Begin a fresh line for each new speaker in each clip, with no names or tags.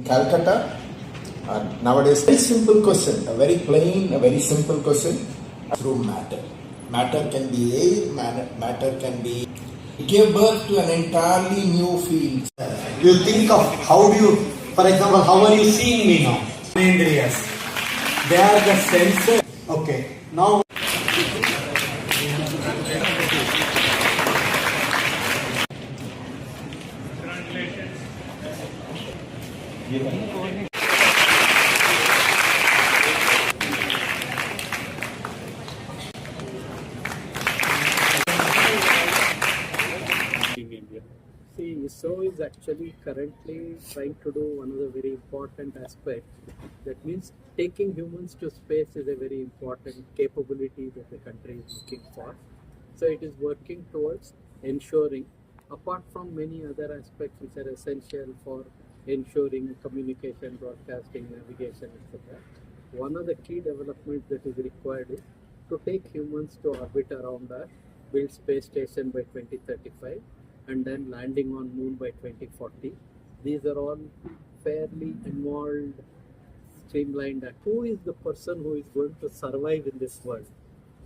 Calcutta. Nowadays, very simple question, a very plain, a very simple question through matter. Matter can be air, matter can be give birth to an entirely new field.
You think of how do you, for example, how are you seeing me now? Indriyas. They are the senses. Okay. Now.
In India. See, ISRO is actually currently trying to do one of the very important aspects. That means taking humans to space is a very important capability that the country is looking for. So it is working towards ensuring, apart from many other aspects which are essential for ensuring communication, broadcasting, navigation, etc. One of the key developments that is required is to take humans to orbit around Earth, build space station by 2035, and then landing on moon by 2040. These are all fairly involved, streamlined. Who is the person who is going to survive in this world?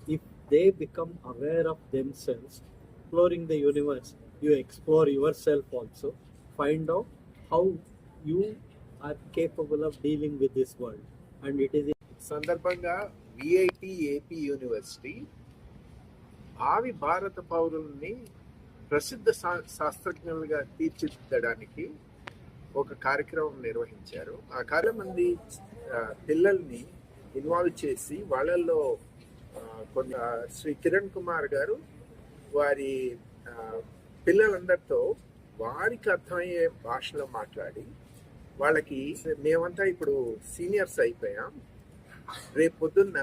If they become aware of themselves, exploring the universe, you explore yourself also, find out how you are capable of dealing with this world. And it is
సందర్భంగా VIT AP university భావి భారత పౌరుల్ని ప్రసిద్ధ శాస్త్రజ్ఞులుగా తీర్చిదిద్దడానికి ఒక కార్యక్రమం నిర్వహించారు. ఆ మంది పిల్లల్ని ఇన్వాల్వ్ చేసి వాళ్ళల్లో కొంత శ్రీ కిరణ్ కుమార్ గారు వారి పిల్లలందరితో వారికి అర్థమయ్యే భాషలో మాట్లాడి వాళ్ళకి మేమంతా ఇప్పుడు సీనియర్స్ అయిపోయాం, రేపు పొద్దున్న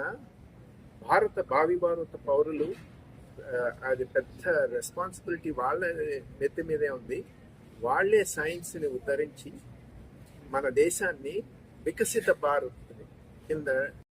భావి భారత పౌరులు అది పెద్ద రెస్పాన్సిబిలిటీ వాళ్ళ నెత్తి మీదే ఉంది. వాళ్లే సైన్స్ని ఉద్ధరించి మన దేశాన్ని వికసిత భారత్ కింద